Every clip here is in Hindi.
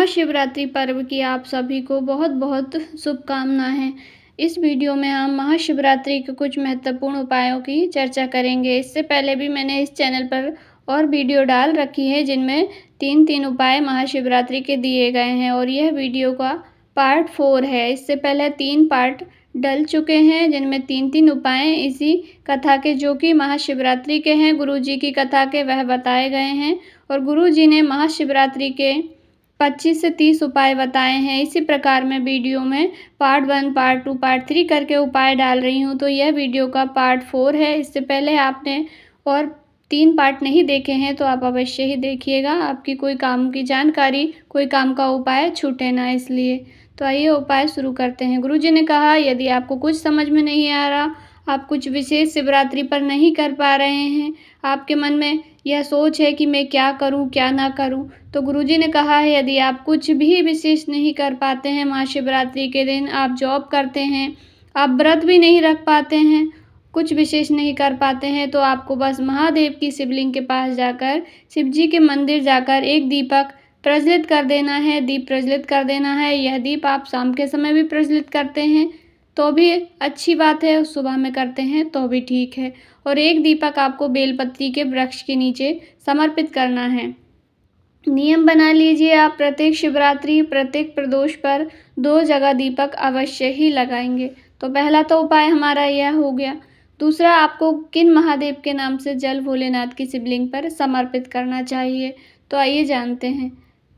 महाशिवरात्रि पर्व की आप सभी को बहुत बहुत शुभकामनाएं। इस वीडियो में हम महाशिवरात्रि के कुछ महत्वपूर्ण उपायों की चर्चा करेंगे। इससे पहले भी मैंने इस चैनल पर और वीडियो डाल रखी है जिनमें तीन उपाय महाशिवरात्रि के दिए गए हैं और यह वीडियो का पार्ट 4 है। इससे पहले 3 पार्ट डल चुके हैं जिनमें तीन उपाय इसी कथा के, जो कि महाशिवरात्रि के हैं, गुरुजी की कथा के, वह बताए गए हैं। और गुरुजी ने महाशिवरात्रि के 25 से 30 उपाय बताए हैं। इसी प्रकार मैं वीडियो में पार्ट 1, पार्ट 2, पार्ट 3 करके उपाय डाल रही हूँ। तो यह वीडियो का पार्ट 4 है। इससे पहले आपने और 3 पार्ट नहीं देखे हैं तो आप अवश्य ही देखिएगा, आपकी कोई काम की जानकारी, कोई काम का उपाय छूटे ना इसलिए। तो आइए उपाय शुरू करते हैं। गुरुजी ने कहा, यदि आपको कुछ समझ में नहीं आ रहा, आप कुछ विशेष शिवरात्रि पर नहीं कर पा रहे हैं, आपके मन में यह सोच है कि मैं क्या करूं, क्या ना करूं, तो गुरुजी ने कहा है यदि आप कुछ भी विशेष नहीं कर पाते हैं महाशिवरात्रि के दिन, आप जॉब करते हैं, आप व्रत भी नहीं रख पाते हैं, कुछ विशेष नहीं कर पाते हैं, तो आपको बस महादेव की शिवलिंग के पास जाकर, शिव जी के मंदिर जाकर एक दीपक प्रज्वलित कर देना है, दीप प्रज्वलित कर देना है। यह दीप आप शाम के समय भी प्रज्वलित करते हैं तो भी अच्छी बात है, सुबह में करते हैं तो भी ठीक है। और एक दीपक आपको बेलपत्री के वृक्ष के नीचे समर्पित करना है। नियम बना लीजिए, आप प्रत्येक शिवरात्रि, प्रत्येक प्रदोष पर 2 जगह दीपक अवश्य ही लगाएंगे। तो पहला तो उपाय हमारा यह हो गया। दूसरा, आपको किन महादेव के नाम से जल भोलेनाथ की शिवलिंग पर समर्पित करना चाहिए, तो आइए जानते हैं।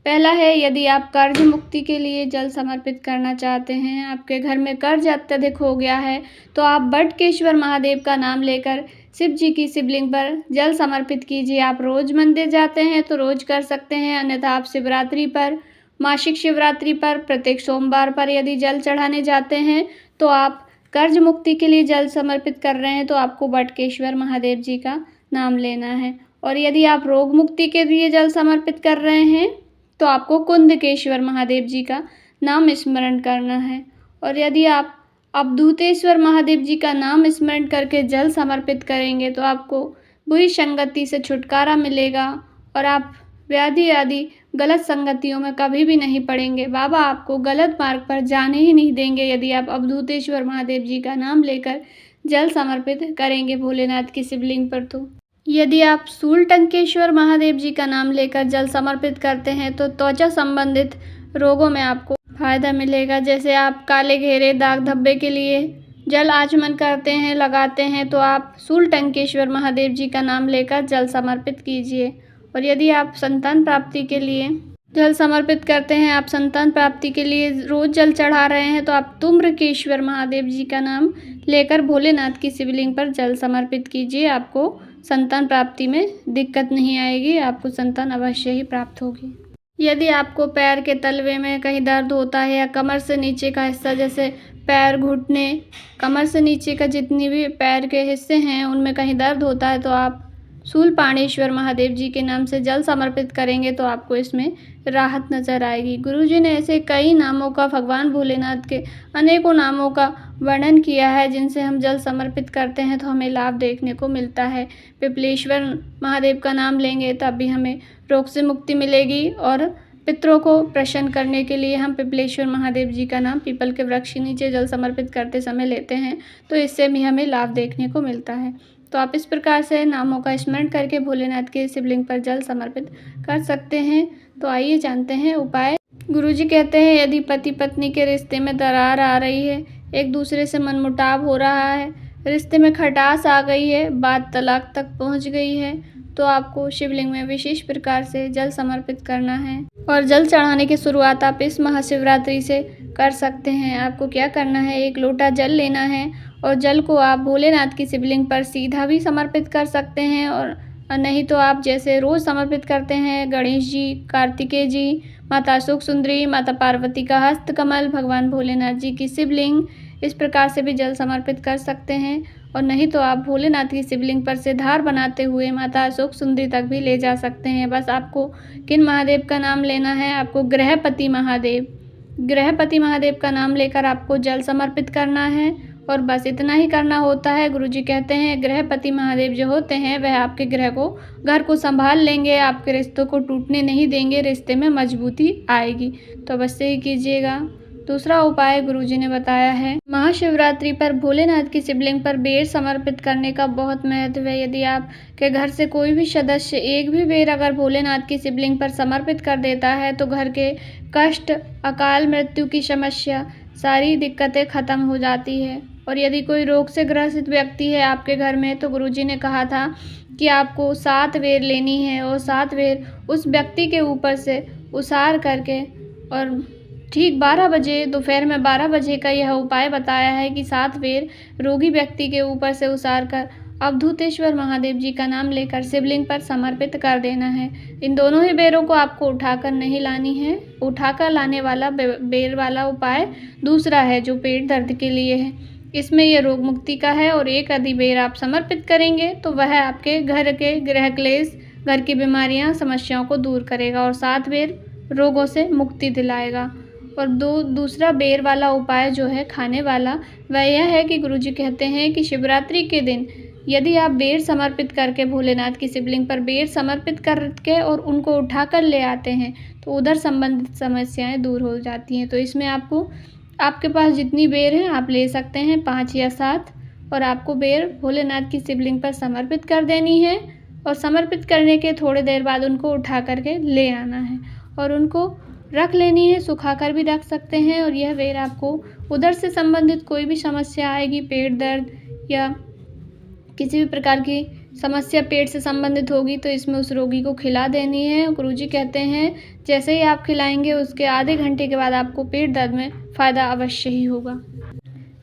पहला है, यदि आप कर्ज मुक्ति के लिए जल समर्पित करना चाहते हैं, आपके घर में कर्ज अत्यधिक हो गया है, तो आप बटकेश्वर महादेव का नाम लेकर शिव जी की शिवलिंग पर जल समर्पित कीजिए। आप रोज मंदिर जाते हैं तो रोज कर सकते हैं, अन्यथा आप शिवरात्रि पर, मासिक शिवरात्रि पर, प्रत्येक सोमवार पर यदि जल चढ़ाने जाते हैं तो आप कर्ज मुक्ति के लिए जल समर्पित कर रहे हैं तो आपको बटकेश्वर महादेव जी का नाम लेना है। और यदि आप रोग मुक्ति के लिए जल समर्पित कर रहे हैं तो आपको कुंदकेश्वर महादेव जी का नाम स्मरण करना है। और यदि आप अवधूतेश्वर महादेव जी का नाम स्मरण करके जल समर्पित करेंगे तो आपको बुरी संगति से छुटकारा मिलेगा और आप व्याधि आदि गलत संगतियों में कभी भी नहीं पड़ेंगे। बाबा आपको गलत मार्ग पर जाने ही नहीं देंगे यदि आप अवधूतेश्वर महादेव जी का नाम लेकर जल समर्पित करेंगे भोलेनाथ की शिवलिंग पर। तो यदि आप शूलटंकेश्वर महादेव जी का नाम लेकर जल समर्पित करते हैं तो त्वचा संबंधित रोगों में आपको फायदा मिलेगा। जैसे आप काले घेरे, दाग धब्बे के लिए जल आचमन करते हैं, लगाते हैं, तो आप शूलटंकेश्वर महादेव जी का नाम लेकर जल समर्पित कीजिए। और यदि आप संतान प्राप्ति के लिए जल समर्पित करते हैं, आप संतान प्राप्ति के लिए रोज जल चढ़ा रहे हैं, तो आप तुम्रकेश्वर महादेव जी का नाम लेकर भोलेनाथ की शिवलिंग पर जल समर्पित कीजिए। आपको संतान प्राप्ति में दिक्कत नहीं आएगी, आपको संतान अवश्य ही प्राप्त होगी। यदि आपको पैर के तलवे में कहीं दर्द होता है या कमर से नीचे का हिस्सा, जैसे पैर, घुटने, कमर से नीचे का जितनी भी पैर के हिस्से हैं उनमें कहीं दर्द होता है, तो आप शूलपाणेश्वर महादेव जी के नाम से जल समर्पित करेंगे तो आपको इसमें राहत नज़र आएगी। गुरुजी ने ऐसे कई नामों का, भगवान भोलेनाथ के अनेकों नामों का वर्णन किया है जिनसे हम जल समर्पित करते हैं तो हमें लाभ देखने को मिलता है। पिपलेश्वर महादेव का नाम लेंगे तब भी हमें रोग से मुक्ति मिलेगी और पितरों को प्रसन्न करने के लिए हम पिपलेश्वर महादेव जी का नाम पीपल के वृक्ष के नीचे जल समर्पित करते समय लेते हैं तो इससे भी हमें लाभ देखने को मिलता है। तो आप इस प्रकार से नामों का स्मरण करके भोलेनाथ के शिवलिंग पर जल समर्पित कर सकते हैं। तो आइए जानते हैं उपाय। गुरुजी कहते हैं, यदि पति पत्नी के रिश्ते में दरार आ रही है, एक दूसरे से मनमुटाव हो रहा है, रिश्ते में खटास आ गई है, बात तलाक तक पहुंच गई है, तो आपको शिवलिंग में विशेष प्रकार से जल समर्पित करना है। और जल चढ़ाने की शुरुआत आप इस महाशिवरात्रि से कर सकते हैं। आपको क्या करना है, 1 लोटा जल लेना है और जल को आप भोलेनाथ की शिवलिंग पर सीधा भी समर्पित कर सकते हैं और नहीं तो आप जैसे रोज़ समर्पित करते हैं गणेश जी, कार्तिकेय जी, माता सुख सुंदरी, माता पार्वती का हस्त कमल, भगवान भोलेनाथ जी की शिवलिंग, इस प्रकार से भी जल समर्पित कर सकते हैं। और नहीं तो आप भोलेनाथ की शिवलिंग पर से धार बनाते हुए माता सुख सुंदरी तक भी ले जा सकते हैं। बस आपको किन महादेव का नाम लेना है, आपको गृहपति महादेव का नाम लेकर आपको जल समर्पित करना है और बस इतना ही करना होता है। गुरुजी कहते हैं गृहपति महादेव जो होते हैं वह आपके घर को संभाल लेंगे, आपके रिश्तों को टूटने नहीं देंगे, रिश्ते में मजबूती आएगी। तो अवश्य ही कीजिएगा। दूसरा उपाय गुरुजी ने बताया है, महाशिवरात्रि पर भोलेनाथ की शिवलिंग पर बेर समर्पित करने का बहुत महत्व है। यदि आपके घर से कोई भी सदस्य एक भी बेर अगर भोलेनाथ की शिवलिंग पर समर्पित कर देता है तो घर के कष्ट, अकाल मृत्यु की समस्या, सारी दिक्कतें खत्म हो जाती है। और यदि कोई रोग से ग्रसित व्यक्ति है आपके घर में तो गुरुजी ने कहा था कि आपको 7 बेर लेनी है और 7 बेर उस व्यक्ति के ऊपर से उसार करके, और ठीक 12 बजे, दोपहर में 12 बजे का यह उपाय बताया है कि 7 बेर रोगी व्यक्ति के ऊपर से उसार कर अवधूतेश्वर महादेव जी का नाम लेकर शिवलिंग पर समर्पित कर देना है। इन दोनों ही बेरों को आपको उठाकर नहीं लानी है। उठाकर लाने वाला बेर वाला उपाय दूसरा है जो पेट दर्द के लिए है। इसमें यह रोग मुक्ति का है और एक आदि बेर आप समर्पित करेंगे तो वह आपके घर के गृह क्लेश, घर की बीमारियां, समस्याओं को दूर करेगा और 7 बेर रोगों से मुक्ति दिलाएगा। और दूसरा बेर वाला उपाय जो है खाने वाला, वह यह है कि गुरुजी कहते हैं कि शिवरात्रि के दिन यदि आप बेर समर्पित करके भोलेनाथ की शिवलिंग पर बेर समर्पित करके और उनको उठाकर ले आते हैं तो उधर संबंधित समस्याएं दूर हो जाती हैं। तो इसमें आपके पास जितनी बेर हैं आप ले सकते हैं, 5 या 7, और आपको बेर भोलेनाथ की शिवलिंग पर समर्पित कर देनी है और समर्पित करने के थोड़ी देर बाद उनको उठा करके ले आना है और उनको रख लेनी है। सुखाकर भी रख सकते हैं। और यह बेर आपको उधर से संबंधित कोई भी समस्या आएगी, पेट दर्द या किसी भी प्रकार की समस्या पेट से संबंधित होगी तो इसमें उस रोगी को खिला देनी है। गुरुजी कहते हैं जैसे ही आप खिलाएंगे उसके आधे घंटे के बाद आपको पेट दर्द में फ़ायदा अवश्य ही होगा।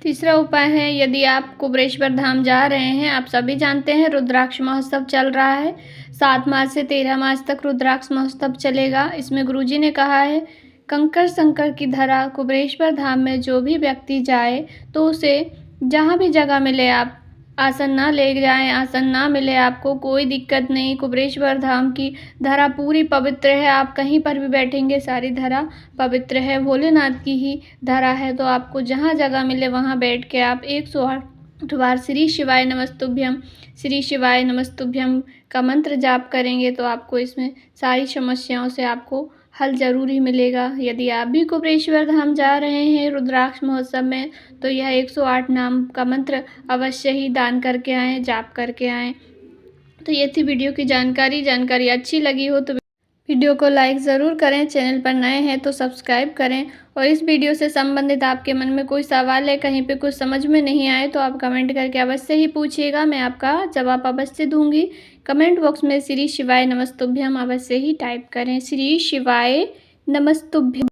तीसरा उपाय है, यदि आप कुबरेश्वर धाम जा रहे हैं, आप सभी जानते हैं रुद्राक्ष महोत्सव चल रहा है। 7 मार्च से 13 मार्च तक रुद्राक्ष महोत्सव चलेगा। इसमें गुरुजी ने कहा है कंकर संकर की धरा कुबरेश्वर धाम में जो भी व्यक्ति जाए तो उसे जहाँ भी जगह मिले आप आसन ना ले जाएं, आसन ना मिले आपको कोई दिक्कत नहीं। कुबरेश्वर धाम की धरा पूरी पवित्र है, आप कहीं पर भी बैठेंगे सारी धरा पवित्र है, भोलेनाथ की ही धरा है। तो आपको जहाँ जगह मिले वहाँ बैठ के आप 108 बार श्री शिवाय नमस्तुभ्यम, श्री शिवाय नमस्तुभ्यम का मंत्र जाप करेंगे तो आपको इसमें सारी समस्याओं से आपको हल ज़रूर ही मिलेगा। यदि आप भी कुबरेश्वर धाम जा रहे हैं रुद्राक्ष महोत्सव में तो यह 108 नाम का मंत्र अवश्य ही दान करके आएँ, जाप करके आएँ। तो ये थी वीडियो की जानकारी अच्छी लगी हो तो वीडियो को लाइक ज़रूर करें, चैनल पर नए हैं तो सब्सक्राइब करें। और इस वीडियो से संबंधित आपके मन में कोई सवाल है, कहीं पे कुछ समझ में नहीं आए तो आप कमेंट करके अवश्य ही पूछिएगा, मैं आपका जवाब अवश्य दूंगी। कमेंट बॉक्स में श्री शिवाय नमस्तुभ्यम अवश्य ही टाइप करें, श्री शिवाय नमस्तुभ्यम।